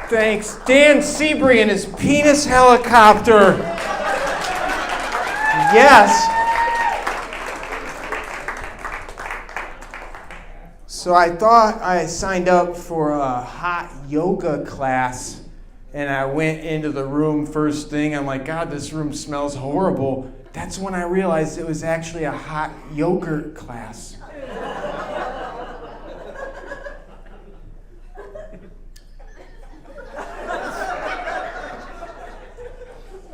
Thanks. Dan Seabury and his penis helicopter. Yes. So I thought I signed up for a hot yoga class, and I went into the room first thing. I'm like, God, this room smells horrible. That's when I realized it was actually a hot yogurt class.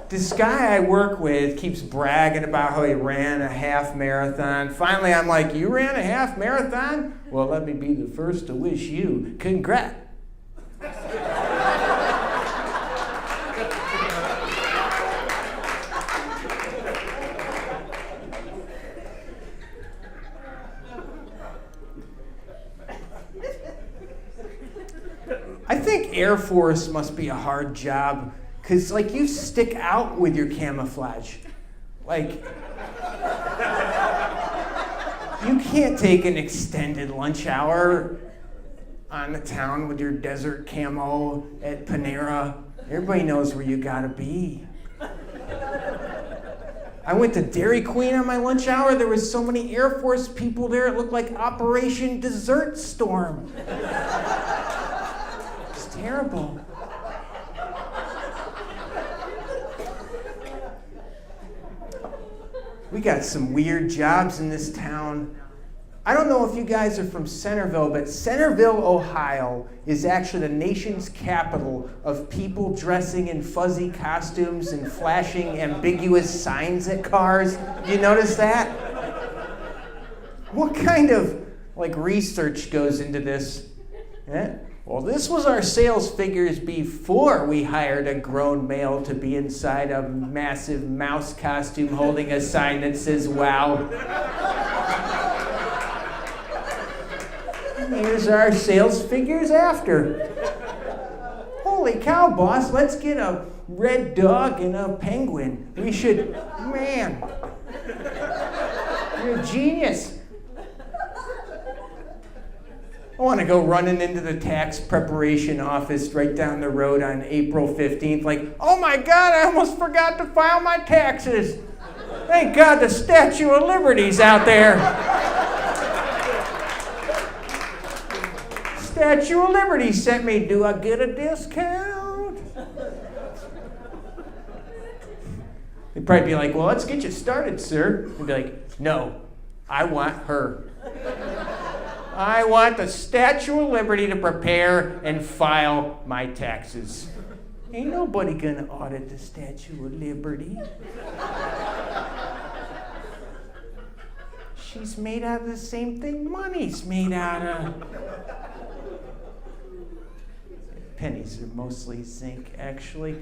This guy I work with keeps bragging about how he ran a half marathon. Finally, I'm like, you ran a half marathon? Well, let me be the first to wish you congrats. I think Air Force must be a hard job. Because, like, you stick out with your camouflage. Like, you can't take an extended lunch hour on the town with your desert camo at Panera. Everybody knows where you gotta be. I went to Dairy Queen on my lunch hour. There was so many Air Force people there, it looked like Operation Desert Storm. It's terrible. We got some weird jobs in this town. I don't know if you guys are from Centerville, but Centerville, Ohio is actually the nation's capital of people dressing in fuzzy costumes and flashing ambiguous signs at cars. You notice that? What kind of research goes into this? Yeah? Well, this was our sales figures before we hired a grown male to be inside a massive mouse costume holding a sign that says, wow. And here's our sales figures after. Holy cow, boss, let's get a red dog and a penguin. We should, man, you're a genius. I want to go running into the tax preparation office right down the road on April 15th, like, oh my God, I almost forgot to file my taxes. Thank God the Statue of Liberty's out there. Statue of Liberty sent me, do I get a discount? They'd probably be like, well, let's get you started, sir. They'd be like, no, I want her. I want the Statue of Liberty to prepare and file my taxes. Ain't nobody gonna audit the Statue of Liberty. She's made out of the same thing money's made out of. Pennies are mostly zinc, actually.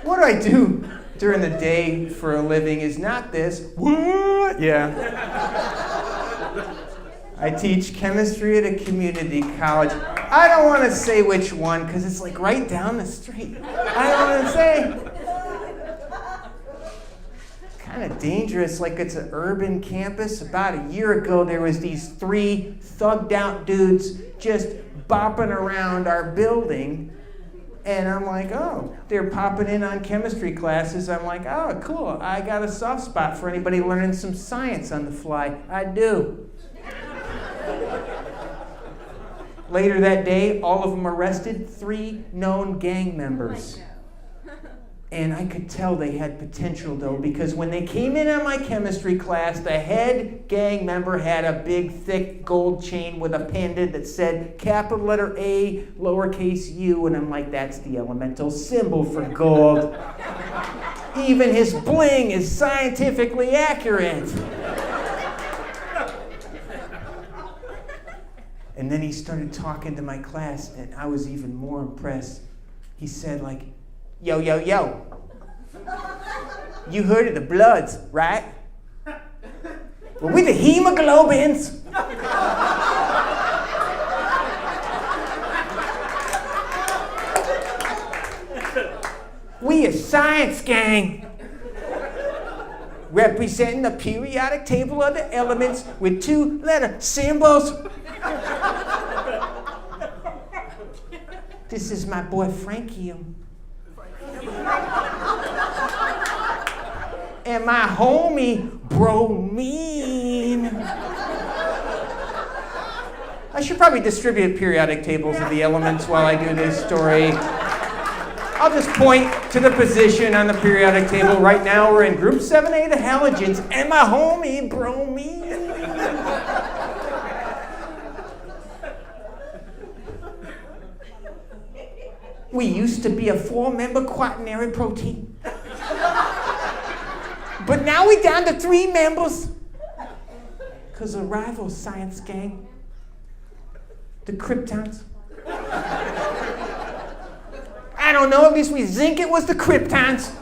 What do I do during the day for a living is not this. What? Yeah. I teach chemistry at a community college. I don't want to say which one because it's like right down the street. I don't want to say. Kind of dangerous, like it's an urban campus. About a year ago, there was these 3 thugged out dudes just bopping around our building. And I'm like, oh, they're popping in on chemistry classes. I'm like, oh, cool. I got a soft spot for anybody learning some science on the fly. I do. Later that day, all of them arrested, 3 known gang members. And I could tell they had potential, though, because when they came in on my chemistry class, the head gang member had a big, thick gold chain with a pendant that said capital letter A, lowercase u, and I'm like, that's the elemental symbol for gold. Even his bling is scientifically accurate. And then he started talking to my class, and I was even more impressed. He said, like, yo, yo, yo. You heard of the Bloods, right? Well, we the hemoglobins. We a science gang. representing the periodic table of the elements with 2-letter symbols. This is my boy Frankie. And my homie Bromine. I should probably distribute periodic tables of the elements while I do this story. I'll just point to the position on the periodic table. Right now we're in group 7A, the halogens, and my homie Bromine. We used to be a 4-member quaternary protein. But now we're down to 3 members. Because of rival science gang. The Kryptons. I don't know, at least we think it was the Kryptons.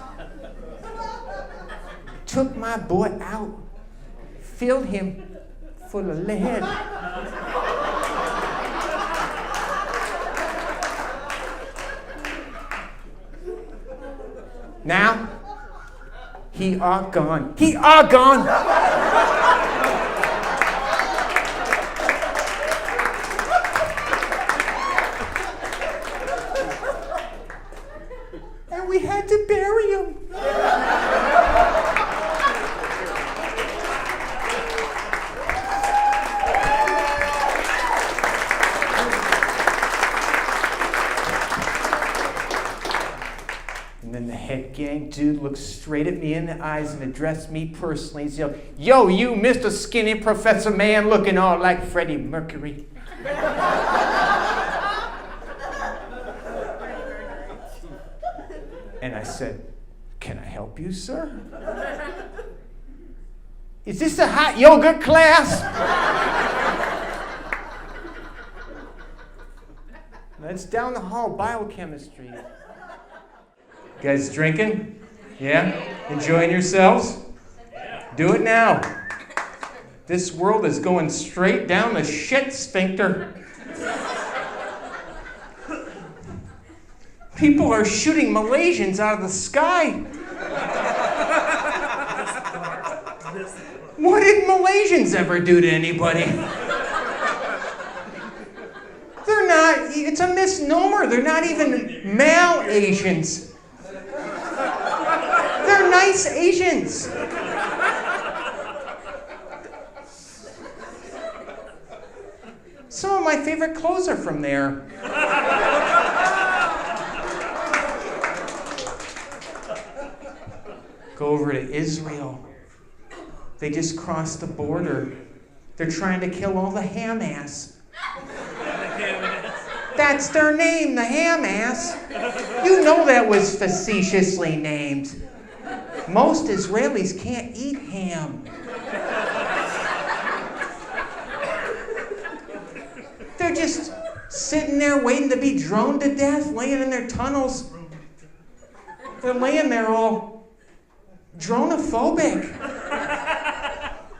Took my boy out. Filled him full of lead. Now, he are gone. He are gone. And we had to bury him. And then the head gang dude looked straight at me in the eyes and addressed me personally. He yelled, "Yo, you Mr. Skinny Professor Man looking all like Freddie Mercury." And I said, "Can I help you, sir? Is this a hot yoga class?" That's down the hall, biochemistry. You guys drinking? Yeah? Enjoying yourselves? Do it now. This world is going straight down the shit sphincter. People are shooting Malaysians out of the sky. What did Malaysians ever do to anybody? They're not, it's a misnomer. They're not even Mal-Asians. They're nice Asians. Some of my favorite clothes are from there. Go over to Israel. They just crossed the border. They're trying to kill all the Hamas. That's their name, the Hamas. You know that was facetiously named. Most Israelis can't eat ham. They're just sitting there waiting to be droned to death, laying in their tunnels. They're laying there all dronophobic.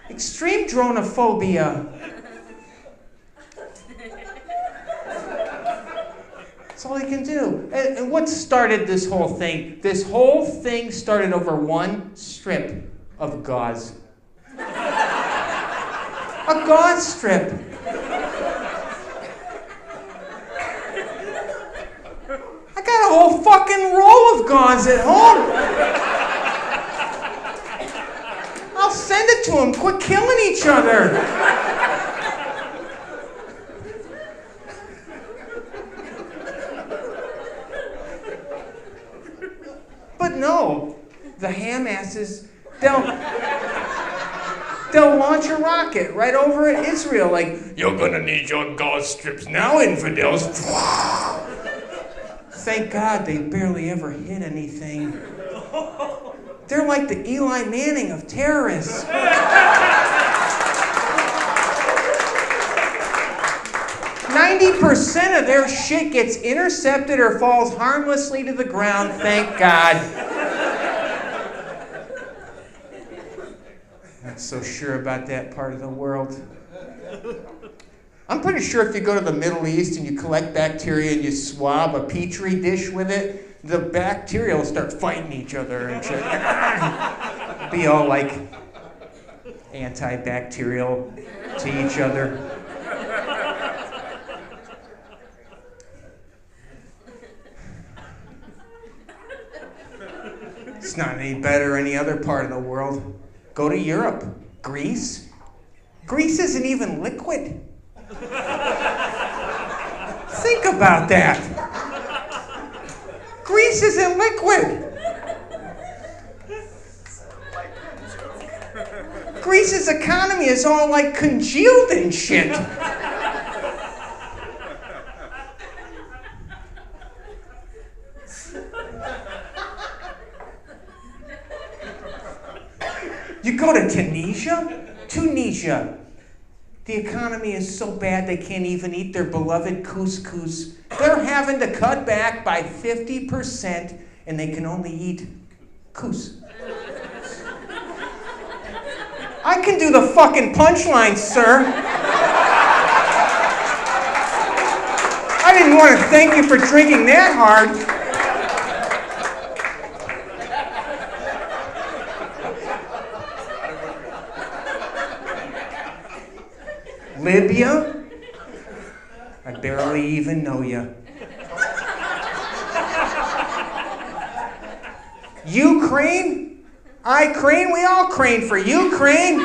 Extreme dronophobia. That's all he can do. And what started this whole thing? This whole thing started over one strip of gauze. A gauze strip. I got a whole fucking roll of gauze at home. I'll send it to him. Quit killing each other. But no, the Hamasses, they'll launch a rocket right over at Israel, like, "You're gonna need your gauze strips now, infidels." Thank God they barely ever hit anything. They're like the Eli Manning of terrorists. 90% of their shit gets intercepted or falls harmlessly to the ground, thank God. Not so sure about that part of the world. I'm pretty sure if you go to the Middle East and you collect bacteria and you swab a petri dish with it, the bacteria will start fighting each other and shit. Be all like antibacterial to each other. It's not any better any other part of the world. Go to Europe. Greece. Greece isn't even liquid. Think about that. Greece isn't liquid. Greece's economy is all like congealed and shit. You go to Tunisia. The economy is so bad they can't even eat their beloved couscous. They're having to cut back by 50% and they can only eat couscous. I can do the fucking punchlines, sir. I didn't want to thank you for drinking that hard. Libya? I barely even know you. Ukraine? I crane, we all crane for Ukraine.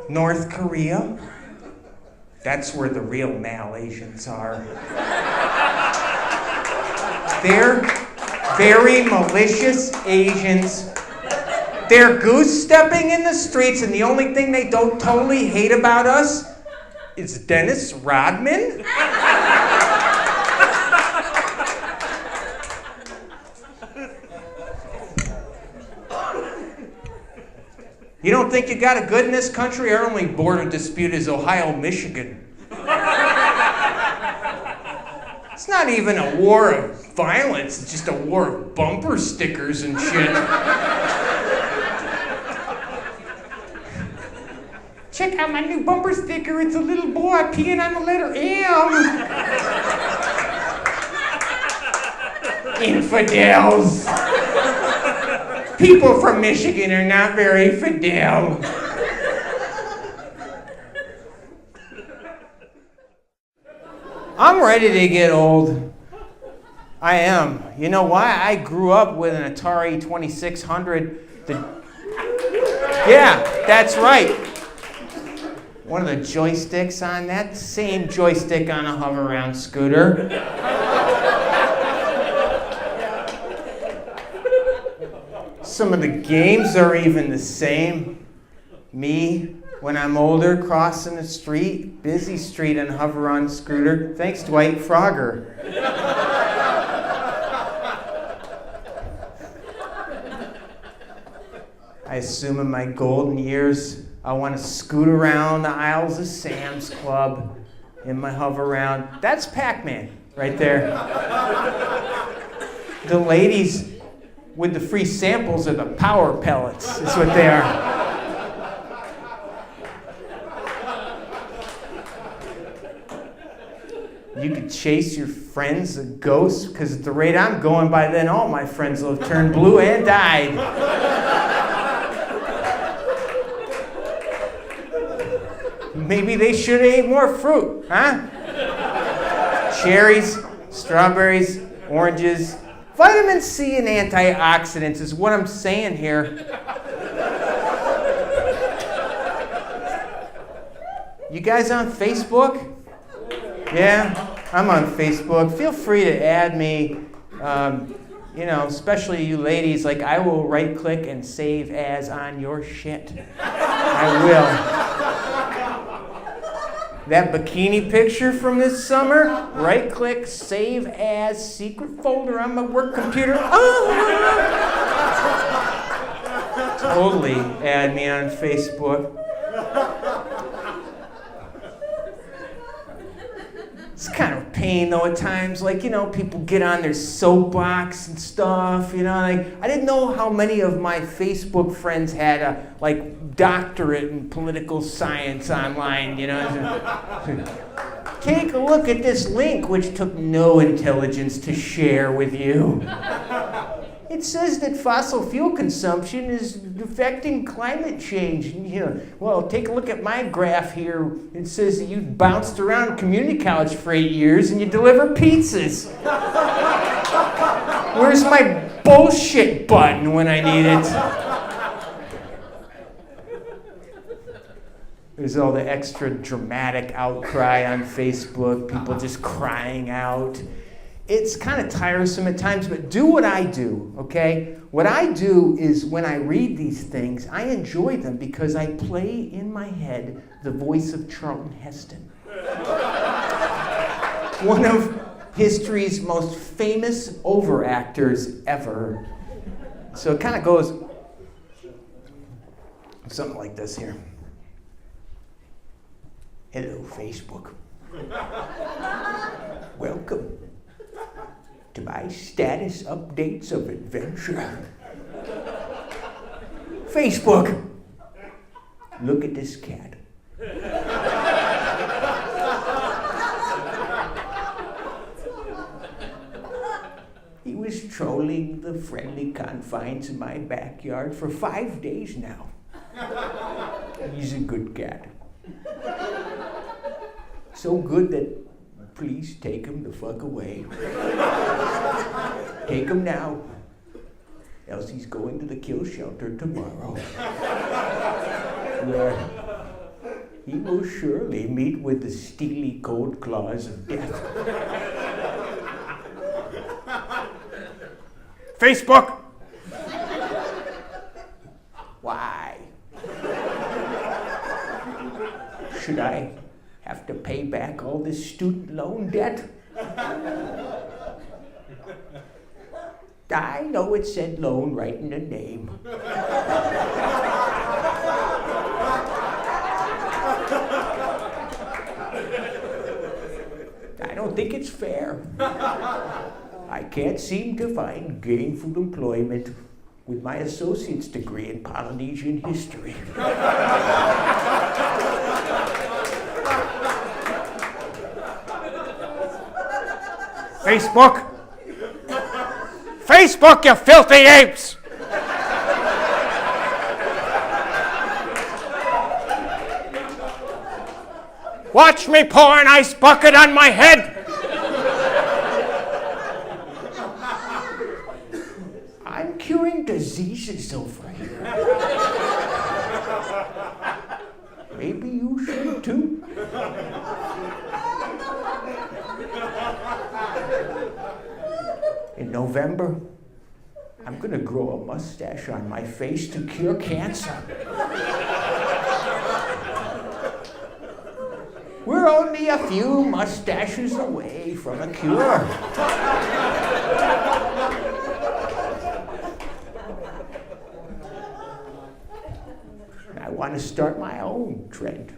North Korea? That's where the real Malaysians are. They're very malicious Asians. They're goose-stepping in the streets, and the only thing they don't totally hate about us is Dennis Rodman. You don't think you got it good in this country? Our only border dispute is Ohio-Michigan. It's not even a war of violence, it's just a war of bumper stickers and shit. Check out my new bumper sticker, it's a little boy peeing on the letter M. Infidels. People from Michigan are not very fidel. I'm ready to get old. I am. You know why? I grew up with an Atari 2600. Yeah, that's right. One of the joysticks on that, same joystick on a hover-around scooter. Some of the games are even the same. Me, when I'm older, crossing the street, busy street on hover-on scooter. Thanks, Dwight Frogger. I assume in my golden years, I want to scoot around the aisles of Sam's Club in my hover-around. That's Pac-Man right there. The ladies with the free samples are the power pellets, is what they are. You could chase your friends, a ghost, because at the rate I'm going by then, all my friends will have turned blue and died. Maybe they should have ate more fruit, huh? Cherries, strawberries, oranges. Vitamin C and antioxidants is what I'm saying here. You guys on Facebook? Yeah, I'm on Facebook. Feel free to add me. Especially you ladies, like I will right-click and save as on your shit. I will. That bikini picture from this summer, right-click, save as, secret folder on my work computer. Totally add me on Facebook. It's kind of a pain though at times. Like, people get on their soapbox and stuff, like I didn't know how many of my Facebook friends had a doctorate in political science online, Take a look at this link, which took no intelligence to share with you. It says that fossil fuel consumption is affecting climate change. Well, take a look at my graph here. It says that you bounced around community college for 8 years and you deliver pizzas. Where's my bullshit button when I need it? There's all the extra dramatic outcry on Facebook, people just crying out. It's kind of tiresome at times, but do what I do, okay? What I do is when I read these things, I enjoy them because I play in my head the voice of Charlton Heston. One of history's most famous overactors ever. So it kind of goes something like this here. Hello, Facebook. Welcome to my status updates of adventure. Facebook. Look at this cat. He was trolling the friendly confines of my backyard for 5 days now. He's a good cat. So good that please take him the fuck away. Take him now, else he's going to the kill shelter tomorrow. Where he will surely meet with the steely cold claws of death. Facebook! Why? Should I have to pay back all this student loan debt? I know it said loan right in the name. I don't think it's fair. I can't seem to find gainful employment with my associate's degree in Polynesian history. Facebook! Facebook, you filthy apes! Watch me pour an ice bucket on my head! I'm curing diseases over here. Maybe you should too. In November, I'm going to grow a mustache on my face to cure cancer. We're only a few mustaches away from a cure. I want to start my own trend.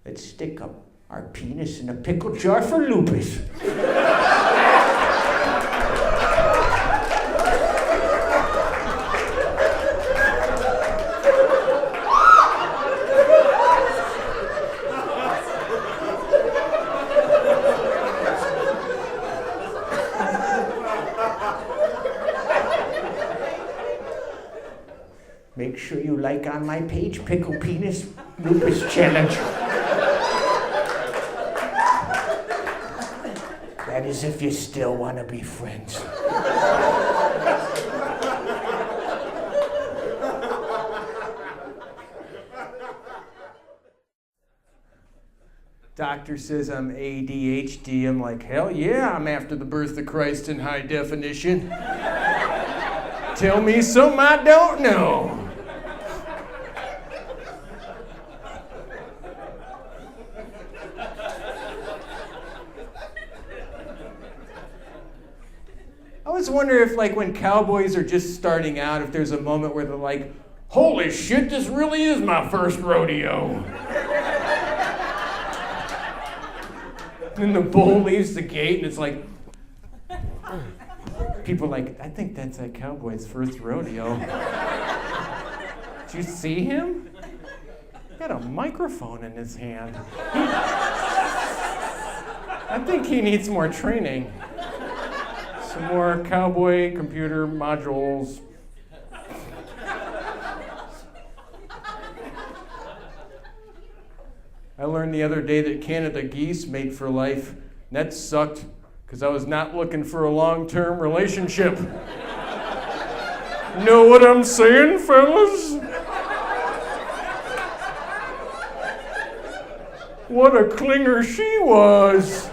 Let's stick up our penis in a pickle jar for lupus. Make sure you like on my page, Pickle Penis Lupus Challenge. That is if you still want to be friends. Doctor says I'm ADHD. I'm like, hell yeah, I'm after the birth of Christ in high definition. Tell me something I don't know. I always wonder if, like, when cowboys are just starting out, if there's a moment where they're like, holy shit, this really is my first rodeo. And the bull leaves the gate, and it's like, people are like, I think that's that cowboy's first rodeo. Did you see him? He had a microphone in his hand. I think he needs more training. Some more cowboy computer modules. I learned the other day that Canada geese mate for life. And that sucked, because I was not looking for a long-term relationship. Know what I'm saying, fellas? What a clinger she was.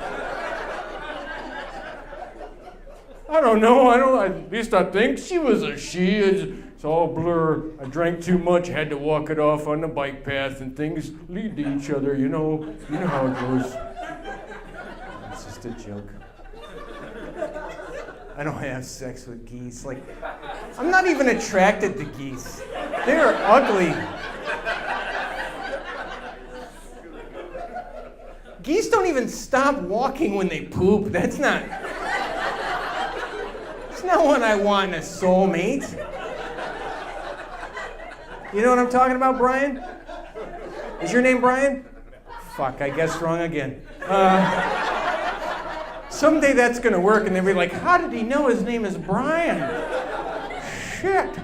I don't know, at least I think she was a she. It's all blur. I drank too much, had to walk it off on the bike path, and things lead to each other, you know how it goes. It's just a joke. I don't have sex with geese. Like, I'm not even attracted to geese. They're ugly. Geese don't even stop walking when they poop. That's not what I want in a soulmate. You know what I'm talking about, Brian? Is your name Brian? Fuck, I guessed wrong again. Someday that's gonna work and they'll be like, how did he know his name is Brian? Shit.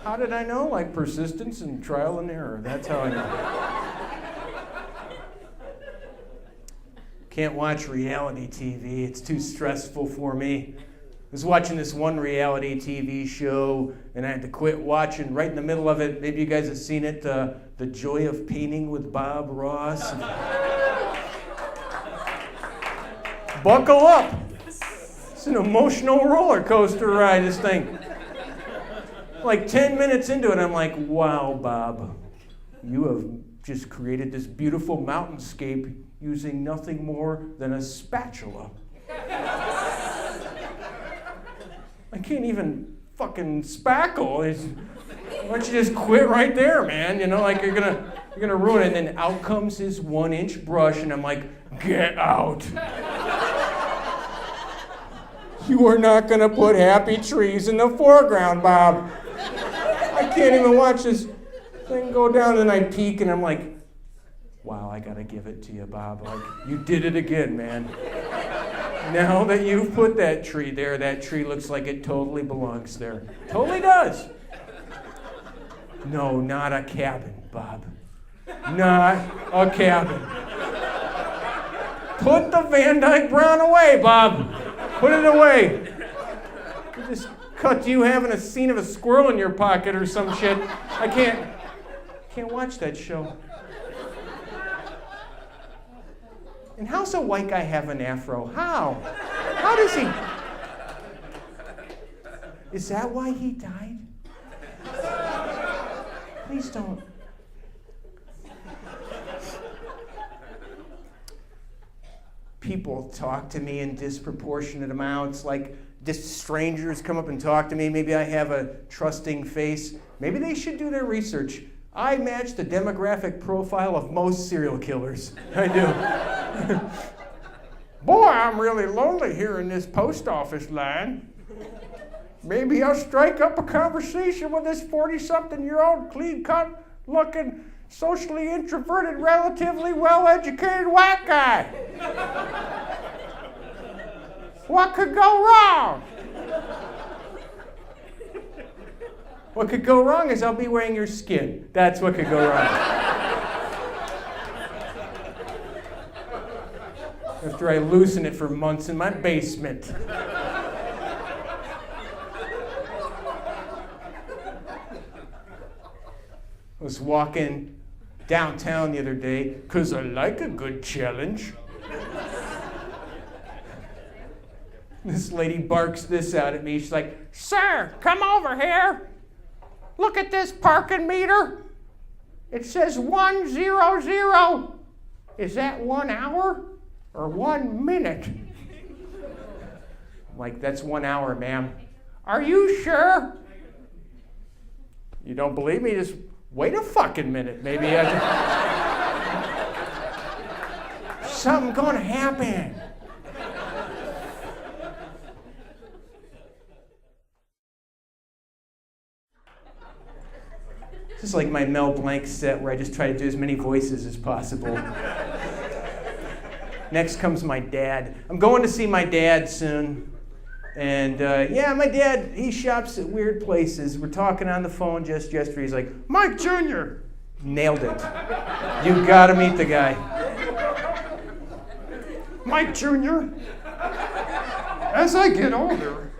How did I know? Like persistence and trial and error. That's how I know. Can't watch reality TV. It's too stressful for me. I was watching this one reality TV show, and I had to quit watching right in the middle of it. Maybe you guys have seen it, The Joy of Painting with Bob Ross. Buckle up. It's an emotional roller coaster ride, this thing. Like 10 minutes into it, I'm like, wow, Bob, you have just created this beautiful mountainscape using nothing more than a spatula. I can't even fucking spackle. Why don't you just quit right there, man? You know, like you're gonna ruin it. And then out comes his 1-inch brush, and I'm like, get out. You are not gonna put happy trees in the foreground, Bob. I can't even watch this thing go down, and I peek, and I'm like, wow, I gotta give it to you, Bob. Like, you did it again, man. Now that you've put that tree there, that tree looks like it totally belongs there. Totally does. No, not a cabin, Bob. Not a cabin. Put the Van Dyke Brown away, Bob. Put it away. You just cut you having a scene of a squirrel in your pocket or some shit. I can't watch that show. And how's a white guy have an afro? How? How does he? Is that why he died? Please don't. People talk to me in disproportionate amounts, like just strangers come up and talk to me. Maybe I have a trusting face. Maybe they should do their research. I match the demographic profile of most serial killers. I do. Boy, I'm really lonely here in this post office line. Maybe I'll strike up a conversation with this 40-something-year-old, clean-cut looking, socially introverted, relatively well-educated white guy. What could go wrong? What could go wrong is I'll be wearing your skin. That's what could go wrong. After I loosen it for months in my basement. I was walking downtown the other day because I like a good challenge. This lady barks this out at me. She's like, "Sir, come over here. Look at this parking meter. It says 100. Is that 1 hour or 1 minute?" I'm like, "That's 1 hour, ma'am." "Are you sure?" "You don't believe me? Just wait a fucking minute. Maybe I something going to happen. This is like my Mel Blanc set where I just try to do as many voices as possible. Next comes my dad. I'm going to see my dad soon. And my dad, he shops at weird places. We're talking on the phone just yesterday. He's like, Mike Jr. Nailed it. You gotta meet the guy. Mike Jr. As I get older.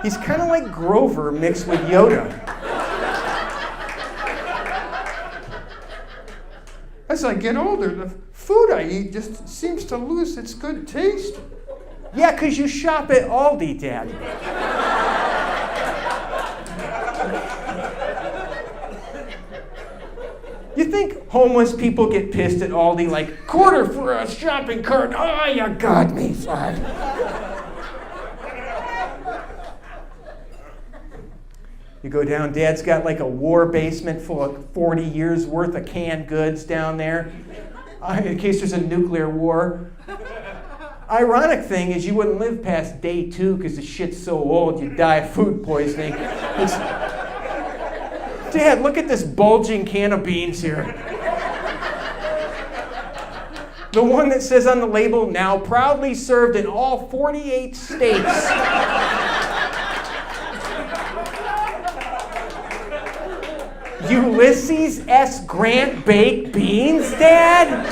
He's kind of like Grover mixed with Yoda. As I get older, the food I eat just seems to lose its good taste. Yeah, because you shop at Aldi, Dad. You think homeless people get pissed at Aldi like, quarter for a shopping cart? Oh, you got me, son. You go down, Dad's got like a war basement full of 40 years worth of canned goods down there, in case there's a nuclear war. Ironic thing is you wouldn't live past day 2 because the shit's so old you'd die of food poisoning. Dad, look at this bulging can of beans here. The one that says on the label, now proudly served in all 48 states. Ulysses S. Grant baked beans, Dad?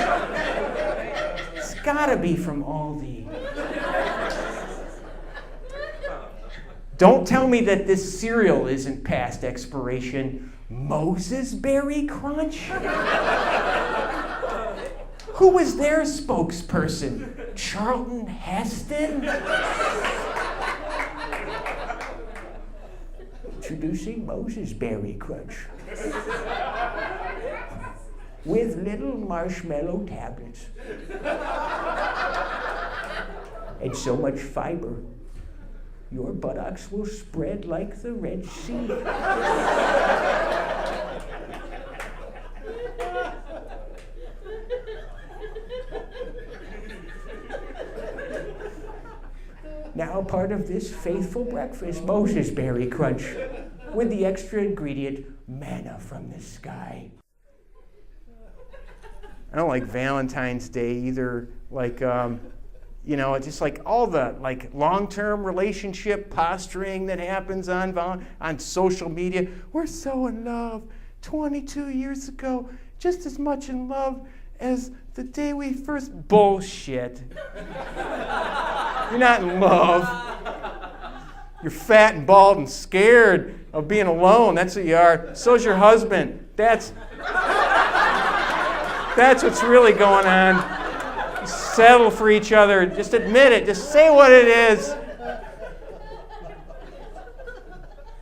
It's gotta be from Aldi. Don't tell me that this cereal isn't past expiration. Moses Berry Crunch? Who was their spokesperson? Charlton Heston? Introducing Moses Berry Crunch. With little marshmallow tablets. And so much fiber. Your buttocks will spread like the Red Sea. Now part of this faithful breakfast, Moses Berry Crunch, with the extra ingredient, manna from the sky. I don't like Valentine's Day either. Like, just like all the like long-term relationship posturing that happens on social media. We're so in love. 22 years ago, just as much in love as the day we first... Bullshit. You're not in love. You're fat and bald and scared of being alone. That's what you are. So's your husband. That's what's really going on. Settle for each other. Just admit it. Just say what it is.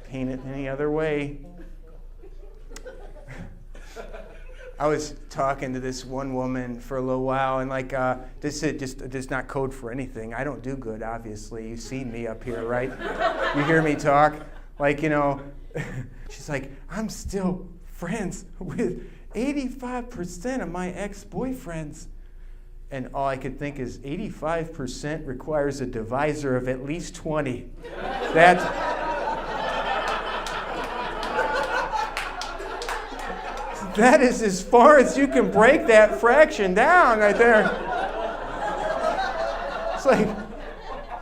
Paint it any other way. I was talking to this one woman for a little while, and this is not code for anything. I don't do good, obviously. You've seen me up here, right? You hear me talk. She's like, I'm still friends with 85% of my ex-boyfriends. And all I could think is 85% requires a divisor of at least 20. That is as far as you can break that fraction down right there. It's like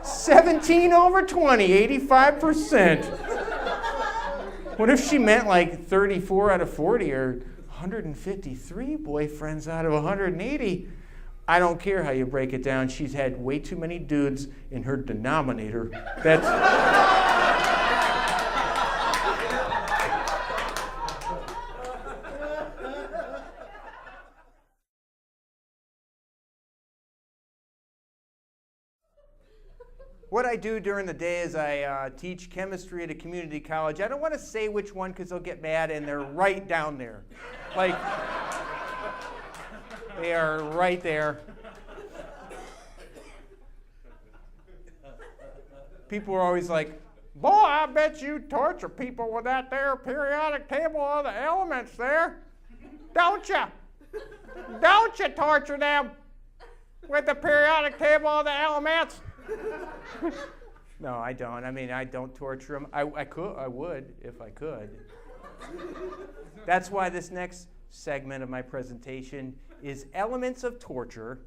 17 over 20, 85%. What if she meant like 34 out of 40 or 153 boyfriends out of 180? I don't care how you break it down. She's had way too many dudes in her denominator. What I do during the day is I teach chemistry at a community college. I don't want to say which one because they'll get mad, and they're right down there. They are right there. People are always like, boy, I bet you torture people with that there periodic table of the elements there. Don't you? Don't you torture them? with the periodic table of the elements. No, I don't. I mean, I don't torture them. I would if I could. That's why this next segment of my presentation is Elements of Torture,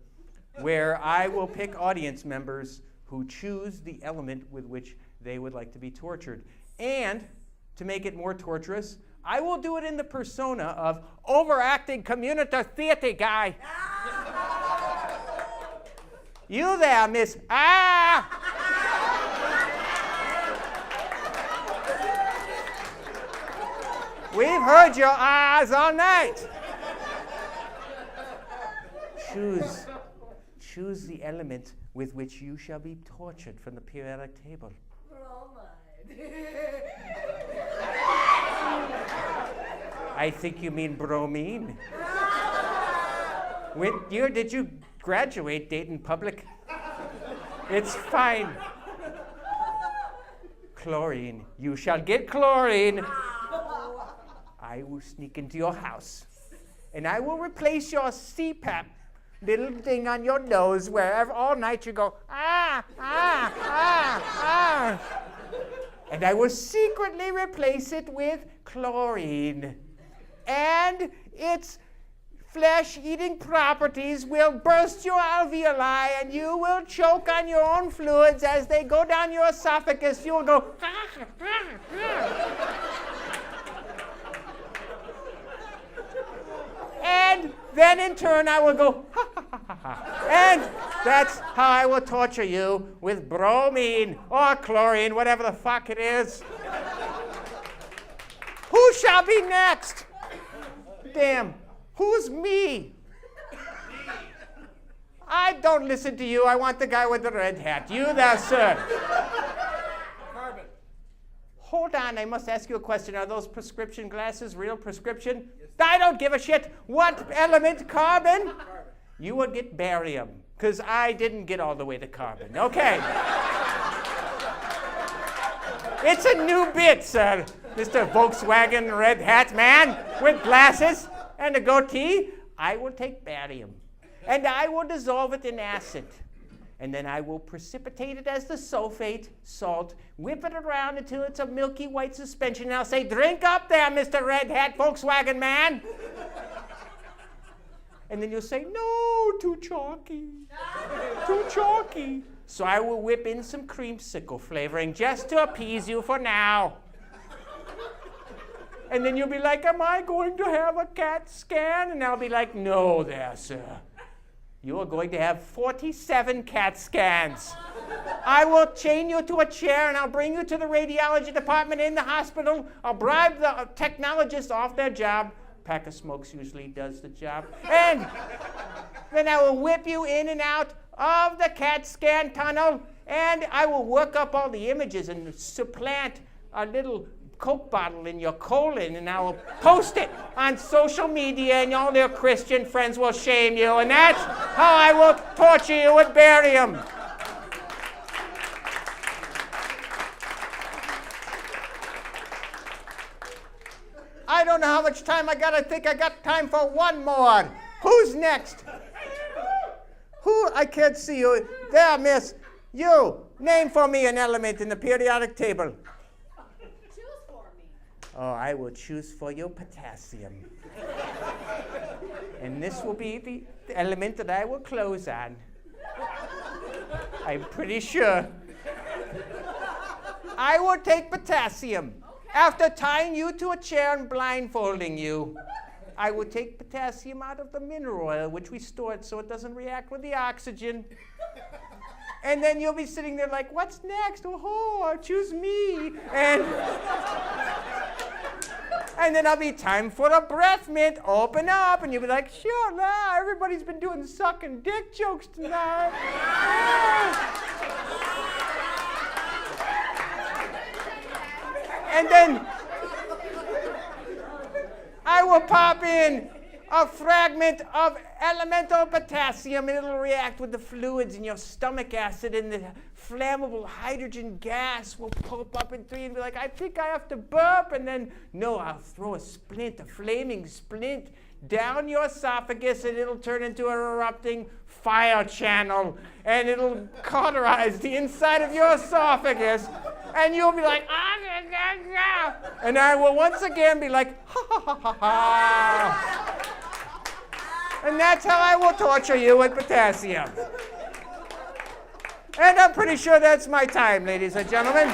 where I will pick audience members who choose the element with which they would like to be tortured. And to make it more torturous, I will do it in the persona of overacting community theater guy. You there, miss. We've heard your ahs all night. Choose the element with which you shall be tortured from the periodic table. I think you mean bromine. What year did you graduate, Dayton Public? It's fine. Chlorine. You shall get chlorine. I will sneak into your house, and I will replace your CPAP little thing on your nose wherever all night you go, and I will secretly replace it with chlorine. And its flesh-eating properties will burst your alveoli, and you will choke on your own fluids as they go down your esophagus. You will go, and then in turn I will go, and that's how I will torture you with bromine or chlorine, whatever the fuck it is. Who shall be next? Damn, who's me? I don't listen to you. I want the guy with the red hat. You there, sir. Carbon. Hold on, I must ask you a question. Are those prescription glasses real prescription? Yes. I don't give a shit. What element? Carbon? Carbon. You would get barium, because I didn't get all the way to carbon. Okay. It's a new bit, sir. Mr. Volkswagen red hat man with glasses and a goatee. I will take barium, and I will dissolve it in acid. And then I will precipitate it as the sulfate, salt, whip it around until it's a milky white suspension, and I'll say, drink up there, Mr. Red Hat Volkswagen man. And then you'll say, no, too chalky, too chalky. So I will whip in some creamsicle flavoring just to appease you for now. And then you'll be like, am I going to have a CAT scan? And I'll be like, no there, sir. You are going to have 47 CAT scans. I will chain you to a chair, and I'll bring you to the radiology department in the hospital. I'll bribe the technologists off their job. Pack of smokes usually does the job. And then I will whip you in and out of the CAT scan tunnel, and I will work up all the images and supplant a little Coke bottle in your colon, and I will post it on social media, and all your Christian friends will shame you, and that's how I will torture you with barium. I don't know how much time I got. I think I got time for one more. Who's next? Who? I can't see you. There, miss. You. Name for me an element in the periodic table. Oh, I will choose for you potassium. And this will be the element that I will close on. I'm pretty sure. I will take potassium. Okay. After tying you to a chair and blindfolding you, I will take potassium out of the mineral oil, which we stored so it doesn't react with the oxygen. And then you'll be sitting there like, what's next? Oh, choose me. And then I'll be time for a breath mint. Open up, and you'll be like, sure, nah, everybody's been doing sucking dick jokes tonight. And then I will pop in a fragment of elemental potassium, and it'll react with the fluids in your stomach acid, and the flammable hydrogen gas will pulp up into you and be like, I think I have to burp. And then, no, I'll throw a splint, a flaming splint, down your esophagus, and it'll turn into an erupting fire channel, and it'll cauterize the inside of your esophagus, and you'll be like, ah, ah, ah, ah. And I will once again be like, ha, ha, ha, ha, ha. And that's how I will torture you with potassium. And I'm pretty sure that's my time, ladies and gentlemen.